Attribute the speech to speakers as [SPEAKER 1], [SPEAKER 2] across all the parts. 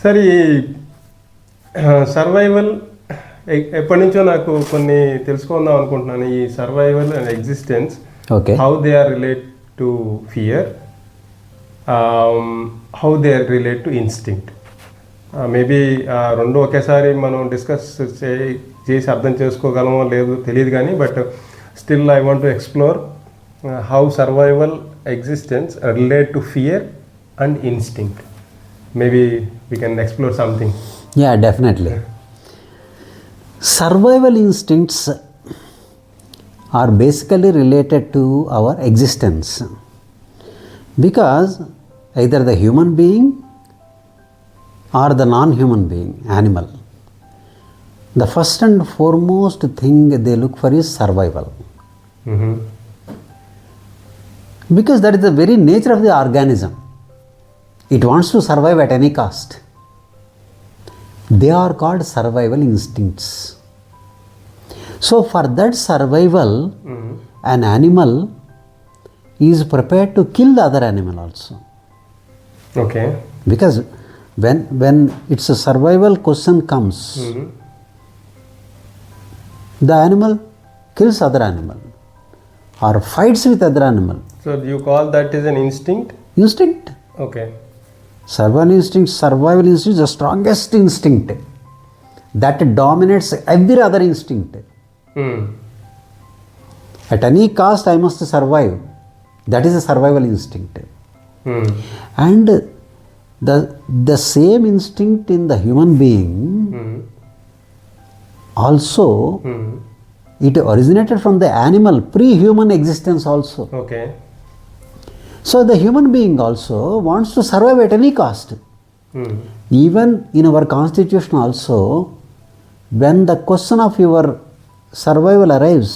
[SPEAKER 1] సరే ఈ సర్వైవల్ ఎప్పటి నుంచో నాకు కొన్ని తెలుసుకుందాం అనుకుంటున్నాను. ఈ survival and existence, how they are relate to fear, how they are relate to instinct. Maybe రెండు ఒకేసారి మనం డిస్కస్ చేసి అర్థం చేసుకోగలమో లేదు తెలియదు కానీ, but still I want to explore how survival, existence relate to fear and instinct. Maybe we can explore something.
[SPEAKER 2] Yeah, definitely. Survival instincts are basically related to our existence, because either the human being or the non-human being, animal, the first and foremost thing they look for is survival. Mm-hmm. Because that is the very nature of the organism. It wants to survive at any cost. They are called survival instincts. So for that survival, an animal is prepared to kill the other animal also.
[SPEAKER 1] Okay.
[SPEAKER 2] Because when it's a survival question comes, the animal kills other animal or fights with other animal.
[SPEAKER 1] So do you call that is an instinct?
[SPEAKER 2] Instinct.
[SPEAKER 1] Okay.
[SPEAKER 2] Survival instinct is the strongest instinct that dominates every other instinct. At any cost I must survive. That is a survival instinct. And the same instinct in the human being also, it originated from the animal, pre-human existence also.
[SPEAKER 1] Okay.
[SPEAKER 2] So the human being also wants to survive at any cost. Even in our constitution also, when the question of your survival arrives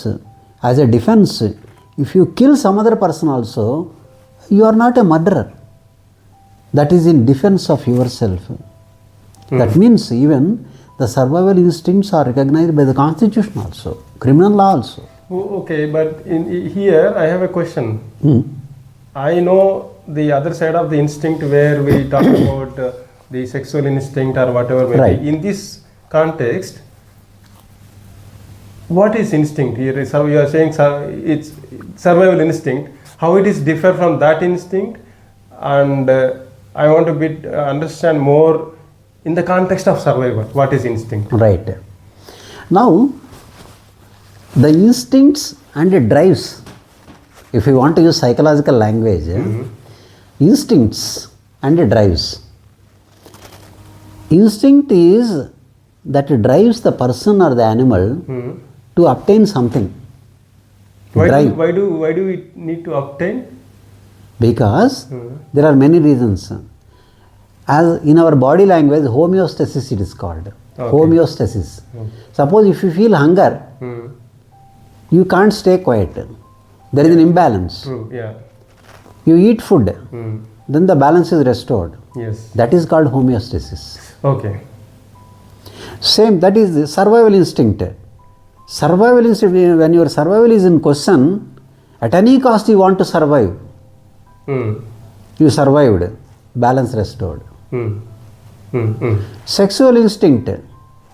[SPEAKER 2] as a defense, if you kill some other person also, you are not a murderer. That is in defense of yourself. That means even the survival instincts are recognized by the constitution also, criminal law also.
[SPEAKER 1] Okay, but here I have a question. I know the other side of the instinct where we talk about the sexual instinct or whatever maybe.
[SPEAKER 2] Right.
[SPEAKER 1] In this context, what is instinct here? So you are saying it's survival instinct. How it is differ from that instinct? And I want to understand more in the context of survival. What is instinct?
[SPEAKER 2] Right. Now, the instincts and the drives, if you want to use psychological language, instincts and drives. Instinct is that drives the person or the animal to obtain something.
[SPEAKER 1] Why do we need to obtain?
[SPEAKER 2] Because there are many reasons. As in our body language, homeostasis it is called. Okay. Homeostasis. Suppose if you feel hunger, you can't stay quiet. There is an imbalance.
[SPEAKER 1] True, yeah.
[SPEAKER 2] You eat food, then the balance is restored.
[SPEAKER 1] Yes.
[SPEAKER 2] That is called homeostasis.
[SPEAKER 1] Okay.
[SPEAKER 2] Same, that is the survival instinct. Survival instinct, when your survival is in question, at any cost you want to survive. You survived, balance restored. Sexual instinct,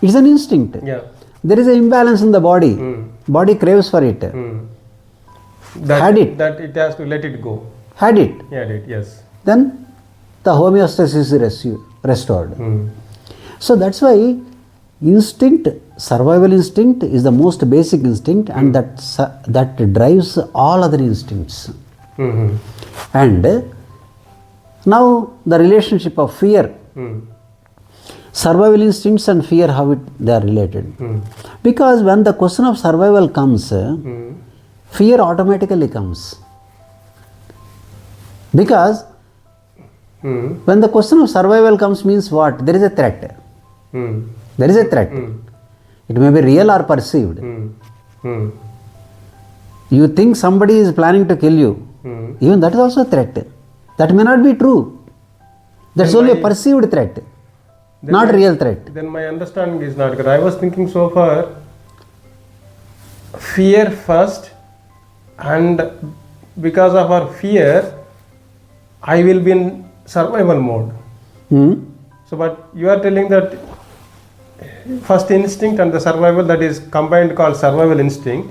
[SPEAKER 2] it's an instinct.
[SPEAKER 1] Yeah.
[SPEAKER 2] There is an imbalance in the body. Body craves for it. Had it.
[SPEAKER 1] That it has to let it go.
[SPEAKER 2] Had it.
[SPEAKER 1] Had it, yes.
[SPEAKER 2] Then the homeostasis is restored. So that's why instinct, survival instinct is the most basic instinct, and that drives all other instincts. And now the relationship of fear. Survival instincts and fear, how they are related. Because when the question of survival comes, fear automatically comes. Because when the question of survival comes means what? There is a threat. There is a threat. It may be real or perceived. You think somebody is planning to kill you. Even that is also a threat. That may not be true. That's only a perceived threat, not real threat.
[SPEAKER 1] Then my understanding is not good. I was thinking so far, fear first, and because of our fear, I will be survival mode.
[SPEAKER 2] Hmm?
[SPEAKER 1] So, but you are telling that first instinct and the survival, that is combined, called survival instinct,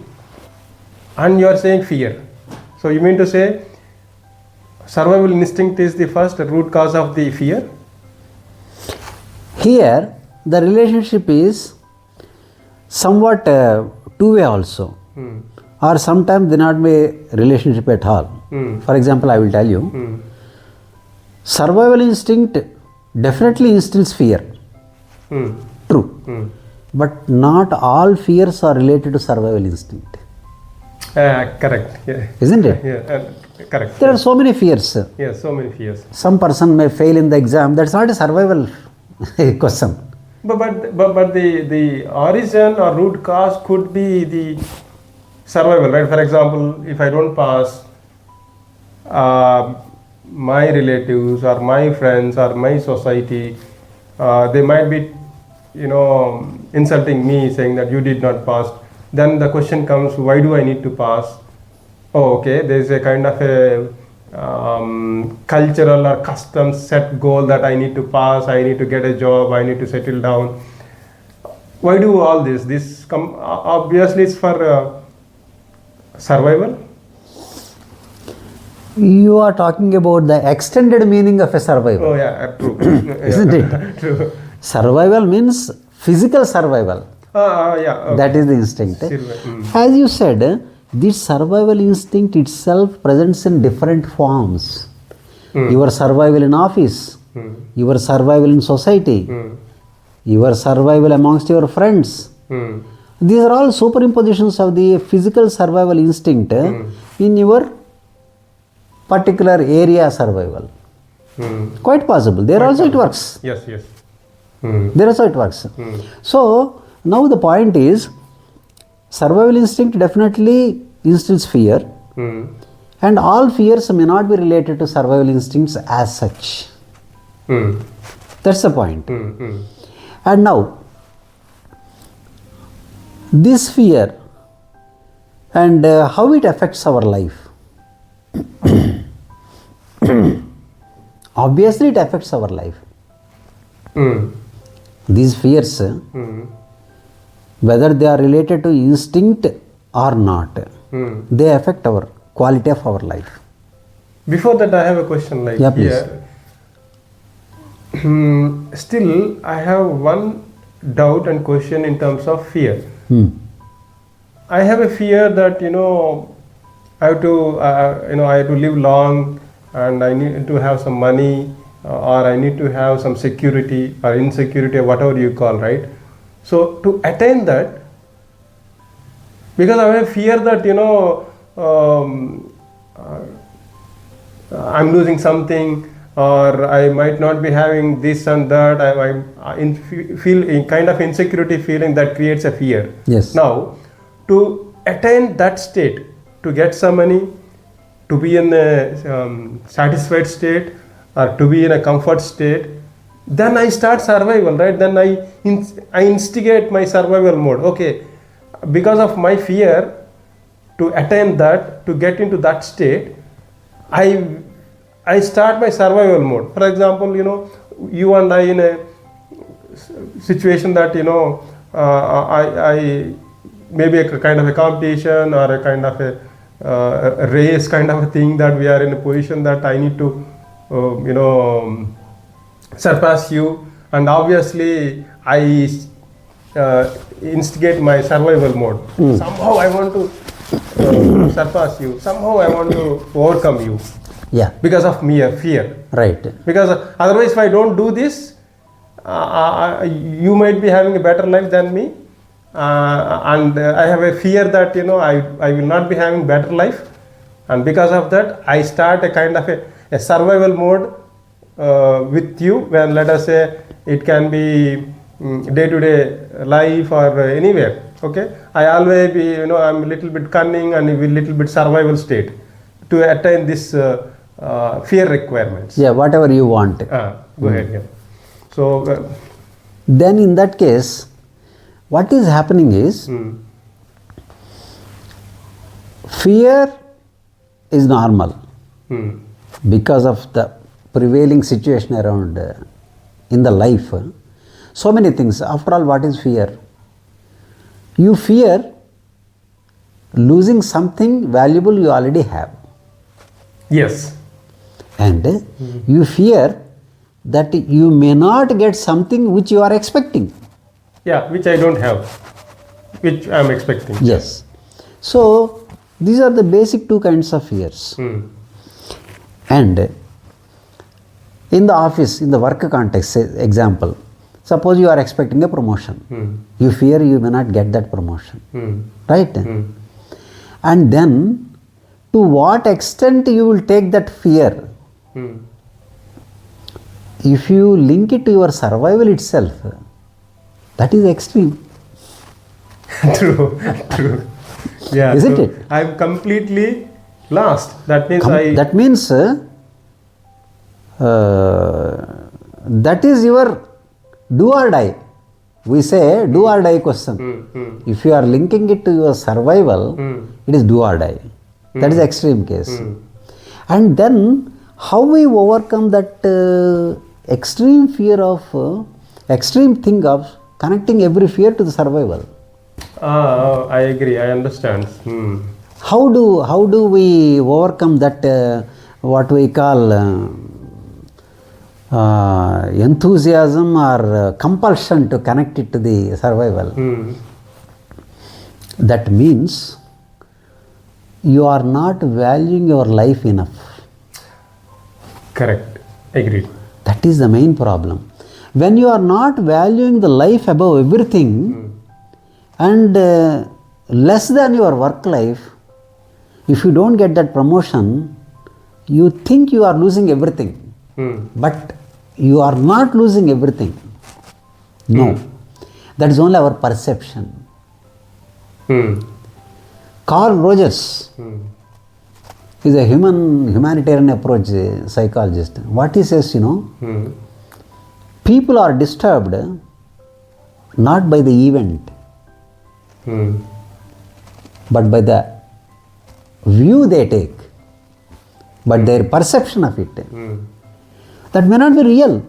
[SPEAKER 1] and you are saying fear. So, you mean to say survival instinct is the first root cause of the fear?
[SPEAKER 2] Here, the relationship is somewhat two-way also, or sometimes there not be a relationship at all. For example, I will tell you, survival instinct definitely instills fear. True. But not all fears are related to survival instinct.
[SPEAKER 1] Correct. Yeah.
[SPEAKER 2] Isn't it?
[SPEAKER 1] Yeah. Correct.
[SPEAKER 2] There are so many fears.
[SPEAKER 1] Yes, so many fears.
[SPEAKER 2] Some person may fail in the exam. That's not a survival question.
[SPEAKER 1] But the origin or root cause could be the survival, right? For example, if I don't pass, my relatives or my friends or my society, they might be, insulting me, saying that you did not pass. Then the question comes, why do I need to pass? Oh, okay, there is a kind of a cultural or custom set goal that I need to pass, I need to get a job, I need to settle down. Why do all this? This obviously is for survival.
[SPEAKER 2] You are talking about the extended meaning of a survival.
[SPEAKER 1] Oh yeah, true.
[SPEAKER 2] Isn't it?
[SPEAKER 1] True.
[SPEAKER 2] Survival means physical survival.
[SPEAKER 1] Yeah. Okay.
[SPEAKER 2] That is the instinct.
[SPEAKER 1] Mm.
[SPEAKER 2] As you said, this survival instinct itself presents in different forms. Your survival in office, your survival in society, your survival amongst your friends. These are all superimpositions of the physical survival instinct in your particular area survival. Quite possible. There also it works.
[SPEAKER 1] Yes.
[SPEAKER 2] There also it works. So, now the point is, survival instinct definitely instills fear, and all fears may not be related to survival instincts as such. That's the point. And now, this fear and how it affects our life. Obviously, it affects our life. These fears, whether they are related to instinct or not, they affect our quality of our life.
[SPEAKER 1] Before that, I have a question. Like,
[SPEAKER 2] yeah, please.
[SPEAKER 1] Here, still, I have one doubt and question in terms of fear. I have a fear that I have to I have to live long, and I need to have some money, or I need to have some security or insecurity, or whatever you call, right? So to attain that, because I have a fear that I'm losing something, or I might not be having this and that. I feel a kind of insecurity feeling that creates a fear.
[SPEAKER 2] Yes.
[SPEAKER 1] Now, to attain that state, to get some money, to be in a satisfied state, or to be in a comfort state, then I start survival, right? Then I instigate my survival mode. Okay, because of my fear, to attain that, to get into that state, I start my survival mode. For example, you and I in a situation that I maybe a kind of a competition or a kind of a race kind of a thing, that we are in a position that I need to surpass you, and obviously I instigate my survival mode. Somehow I want to surpass you, somehow I want to overcome you.
[SPEAKER 2] Yeah.
[SPEAKER 1] Because of fear.
[SPEAKER 2] Right.
[SPEAKER 1] Because otherwise, if I don't do this, you might be having a better life than me, and I have a fear that I will not be having better life, and because of that, I start a kind of a survival mode with you. When, let us say, it can be day-to-day life or anywhere. Okay, I always be I'm a little bit cunning and a little bit survival state to attain this fear requirements.
[SPEAKER 2] Yeah, whatever you want.
[SPEAKER 1] Go ahead. Yeah. So
[SPEAKER 2] then in that case, what is happening is, fear is normal because of the prevailing situation around in the life. So many things. After all, what is fear? You fear losing something valuable you already have.
[SPEAKER 1] Yes.
[SPEAKER 2] And you fear that you may not get something which you are expecting.
[SPEAKER 1] Yeah, which I don't have, which I am expecting.
[SPEAKER 2] Yes. So these are the basic two kinds of fears. And in the office, in the work context, say, example, suppose you are expecting a promotion. You fear you may not get that promotion. Right? And then to what extent you will take that fear? If you link it to your survival itself, that is extreme.
[SPEAKER 1] True, true. Yeah.
[SPEAKER 2] Isn't it?
[SPEAKER 1] I'm completely lost. That means
[SPEAKER 2] That means that is your do or die. We say do or die question. If you are linking it to your survival, it is do or die. That is extreme case. And then how we overcome that extreme fear of, extreme thing of connecting every fear to the survival.
[SPEAKER 1] I agree. I understand.
[SPEAKER 2] How do we overcome that what we call enthusiasm or compulsion to connect it to the survival? That means you are not valuing your life enough.
[SPEAKER 1] Correct. Agreed.
[SPEAKER 2] That is the main problem. When you are not valuing the life above everything and less than your work life, if you don't get that promotion, you think you are losing everything. But you are not losing everything. No. That is only our perception. Carl Rogers is a humanitarian approach psychologist. What he says, people are disturbed not by the event, but by the view they take, but their perception of it. That may not be real,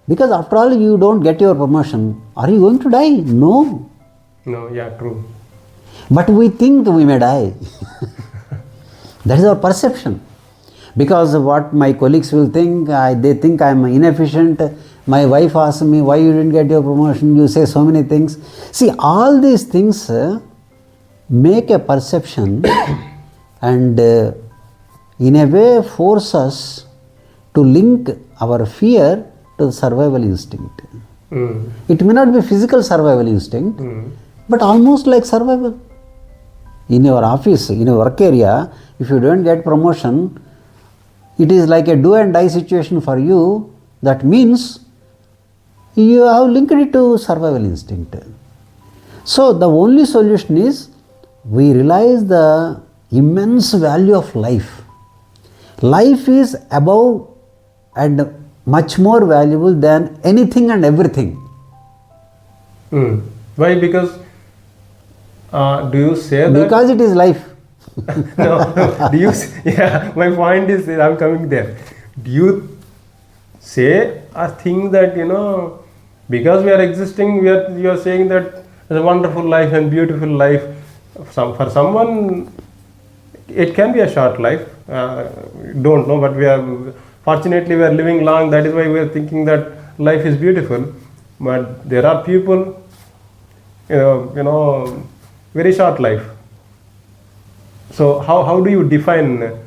[SPEAKER 2] because after all you don't get your promotion. Are you going to die? No.
[SPEAKER 1] No, yeah, true.
[SPEAKER 2] But we think we may die. That is our perception. Because what my colleagues will think, they think I am inefficient. My wife asks me, why you didn't get your promotion? You say so many things. See, all these things make a perception and in a way force us to link our fear to the survival instinct. It may not be physical survival instinct, but almost like survival. In your office, in your work area, if you don't get promotion, it is like a do and die situation for you. That means you have linked it to survival instinct. So the only solution is we realize the immense value of life. Life is above and much more valuable than anything and everything.
[SPEAKER 1] Why? Because do you say that?
[SPEAKER 2] Because it is life.
[SPEAKER 1] No. Do you? Yeah. My point is, I'm coming there. Do you say a thing that because we are existing, you are saying that it's a wonderful life and beautiful life. For someone, it can be a short life. Don't know, but fortunately we are living long. That is why we are thinking that life is beautiful. But there are people, very short life. So how do you define